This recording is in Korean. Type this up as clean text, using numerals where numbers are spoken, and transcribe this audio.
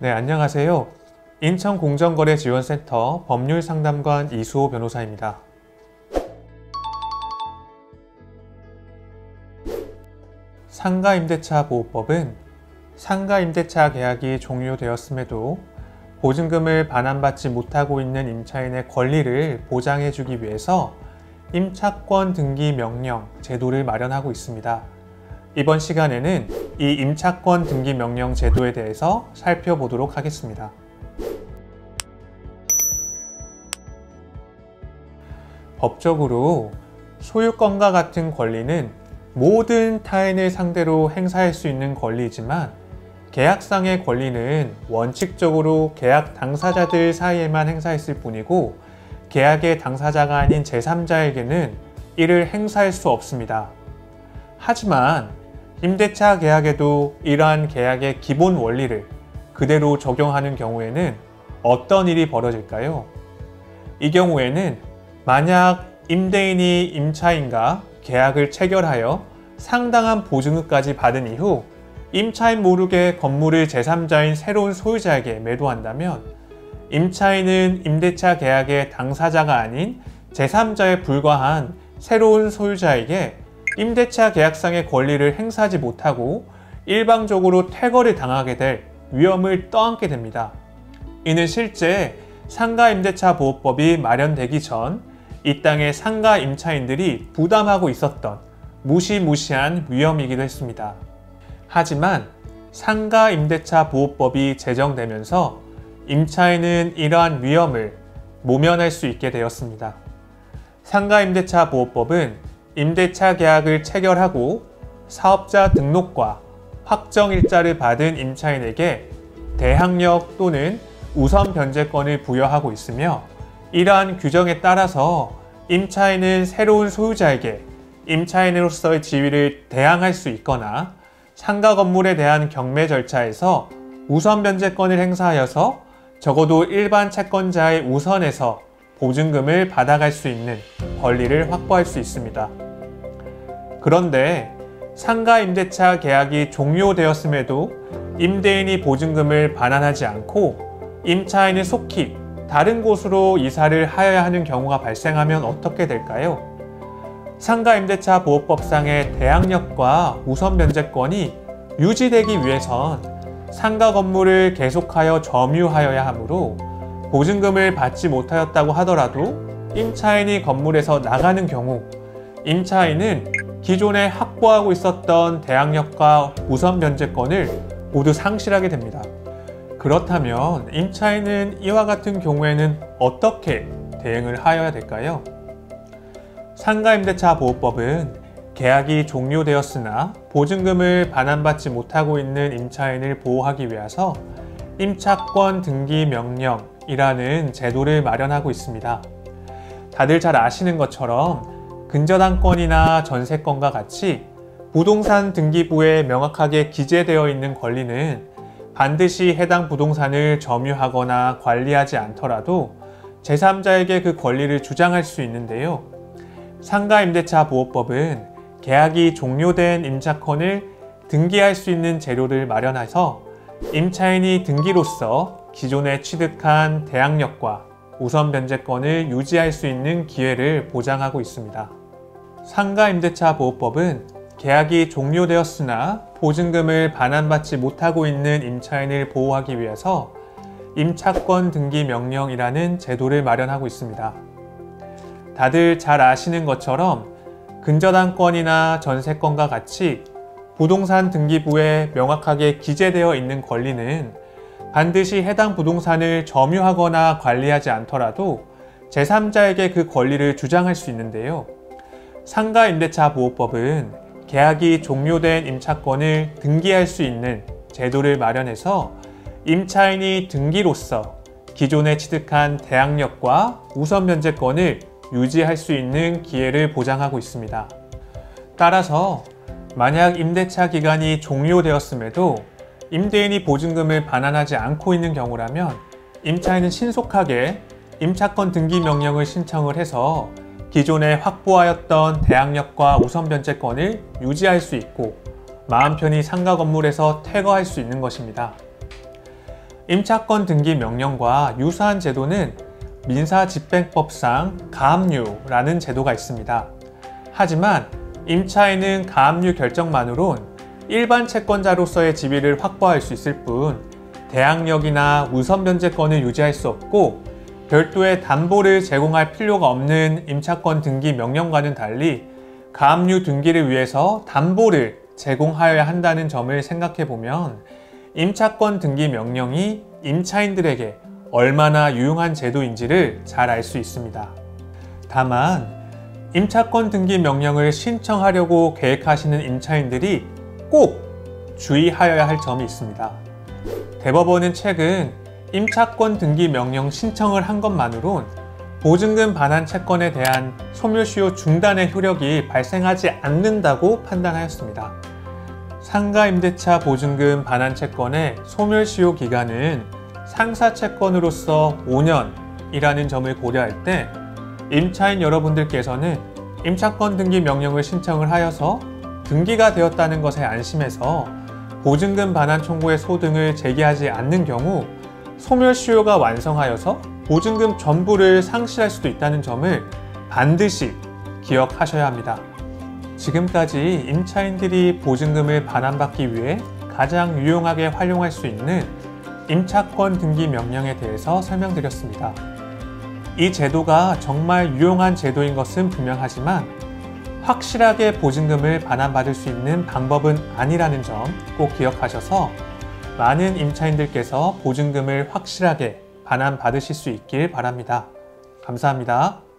네, 안녕하세요. 인천공정거래지원센터 법률상담관 이수호 변호사입니다. 상가임대차 보호법은 상가임대차 계약이 종료되었음에도 보증금을 반환받지 못하고 있는 임차인의 권리를 보장해주기 위해서 임차권 등기 명령 제도를 마련하고 있습니다. 이번 시간에는 이 임차권 등기 명령 제도에 대해서 살펴보도록 하겠습니다. 법적으로 소유권과 같은 권리는 모든 타인을 상대로 행사할 수 있는 권리이지만 계약상의 권리는 원칙적으로 계약 당사자들 사이에만 행사했을 뿐이고 계약의 당사자가 아닌 제3자에게는 이를 행사할 수 없습니다. 하지만 임대차 계약에도 이러한 계약의 기본 원리를 그대로 적용하는 경우에는 어떤 일이 벌어질까요? 이 경우에는 만약 임대인이 임차인과 계약을 체결하여 상당한 보증금까지 받은 이후 임차인 모르게 건물을 제3자인 새로운 소유자에게 매도한다면 임차인은 임대차 계약의 당사자가 아닌 제3자에 불과한 새로운 소유자에게 임대차 계약상의 권리를 행사하지 못하고 일방적으로 퇴거를 당하게 될 위험을 떠안게 됩니다. 이는 실제 상가임대차 보호법이 마련되기 전 이 땅의 상가 임차인들이 부담하고 있었던 무시무시한 위험이기도 했습니다. 하지만 상가임대차 보호법이 제정되면서 임차인은 이러한 위험을 모면할 수 있게 되었습니다. 상가임대차 보호법은 임대차 계약을 체결하고 사업자 등록과 확정일자를 받은 임차인에게 대항력 또는 우선 변제권을 부여하고 있으며 이러한 규정에 따라서 임차인은 새로운 소유자에게 임차인으로서의 지위를 대항할 수 있거나 상가 건물에 대한 경매 절차에서 우선 변제권을 행사하여서 적어도 일반 채권자의 우선에서 보증금을 받아갈 수 있는 권리를 확보할 수 있습니다. 그런데 상가임대차 계약이 종료되었음에도 임대인이 보증금을 반환하지 않고 임차인은 속히 다른 곳으로 이사를 하여야 하는 경우가 발생하면 어떻게 될까요? 상가임대차 보호법상의 대항력과 우선 변제권이 유지되기 위해선 상가 건물을 계속하여 점유하여야 하므로 보증금을 받지 못하였다고 하더라도 임차인이 건물에서 나가는 경우 임차인은 기존에 확보하고 있었던 대항력과 우선 변제권을 모두 상실하게 됩니다. 그렇다면 임차인은 이와 같은 경우에는 어떻게 대응을 하여야 될까요? 상가임대차 보호법은 계약이 종료되었으나 보증금을 반환받지 못하고 있는 임차인을 보호하기 위해서 임차권 등기 명령이라는 제도를 마련하고 있습니다. 다들 잘 아시는 것처럼 근저당권이나 전세권과 같이 부동산 등기부에 명확하게 기재되어 있는 권리는 반드시 해당 부동산을 점유하거나 관리하지 않더라도 제3자에게 그 권리를 주장할 수 있는데요. 상가임대차 보호법은 계약이 종료된 임차권을 등기할 수 있는 제도를 마련해서 임차인이 등기로서 기존에 취득한 대항력과 우선 변제권을 유지할 수 있는 기회를 보장하고 있습니다. 상가임대차 보호법은 계약이 종료되었으나 보증금을 반환받지 못하고 있는 임차인을 보호하기 위해서 임차권 등기 명령이라는 제도를 마련하고 있습니다. 다들 잘 아시는 것처럼 근저당권이나 전세권과 같이 부동산 등기부에 명확하게 기재되어 있는 권리는 반드시 해당 부동산을 점유하거나 관리하지 않더라도 제3자에게 그 권리를 주장할 수 있는데요. 상가임대차 보호법은 계약이 종료된 임차권을 등기할 수 있는 제도를 마련해서 임차인이 등기로서 기존에 취득한 대항력과 우선 변제권을 유지할 수 있는 기회를 보장하고 있습니다. 따라서 만약 임대차 기간이 종료되었음에도 임대인이 보증금을 반환하지 않고 있는 경우라면 임차인은 신속하게 임차권 등기 명령을 신청을 해서 기존에 확보하였던 대항력과 우선 변제권을 유지할 수 있고 마음 편히 상가 건물에서 퇴거할 수 있는 것입니다. 임차권 등기 명령과 유사한 제도는 민사집행법상 가압류라는 제도가 있습니다. 하지만 임차인은 가압류 결정만으론 일반 채권자로서의 지위를 확보할 수 있을 뿐 대항력이나 우선 변제권을 유지할 수 없고 별도의 담보를 제공할 필요가 없는 임차권 등기 명령과는 달리 가압류 등기를 위해서 담보를 제공하여야 한다는 점을 생각해 보면 임차권 등기 명령이 임차인들에게 얼마나 유용한 제도인지를 잘 알 수 있습니다. 다만 임차권 등기 명령을 신청하려고 계획하시는 임차인들이 꼭 주의하여야 할 점이 있습니다. 대법원은 최근 임차권 등기 명령 신청을 한 것만으론 보증금 반환 채권에 대한 소멸시효 중단의 효력이 발생하지 않는다고 판단하였습니다. 상가임대차 보증금 반환 채권의 소멸시효 기간은 상사채권으로서 5년이라는 점을 고려할 때 임차인 여러분들께서는 임차권 등기 명령을 신청을 하여서 등기가 되었다는 것에 안심해서 보증금 반환 청구의 소등을 제기하지 않는 경우 소멸시효가 완성하여서 보증금 전부를 상실할 수도 있다는 점을 반드시 기억하셔야 합니다. 지금까지 임차인들이 보증금을 반환받기 위해 가장 유용하게 활용할 수 있는 임차권 등기 명령에 대해서 설명드렸습니다. 이 제도가 정말 유용한 제도인 것은 분명하지만 확실하게 보증금을 반환받을 수 있는 방법은 아니라는 점 꼭 기억하셔서 많은 임차인들께서 보증금을 확실하게 반환받으실 수 있길 바랍니다. 감사합니다.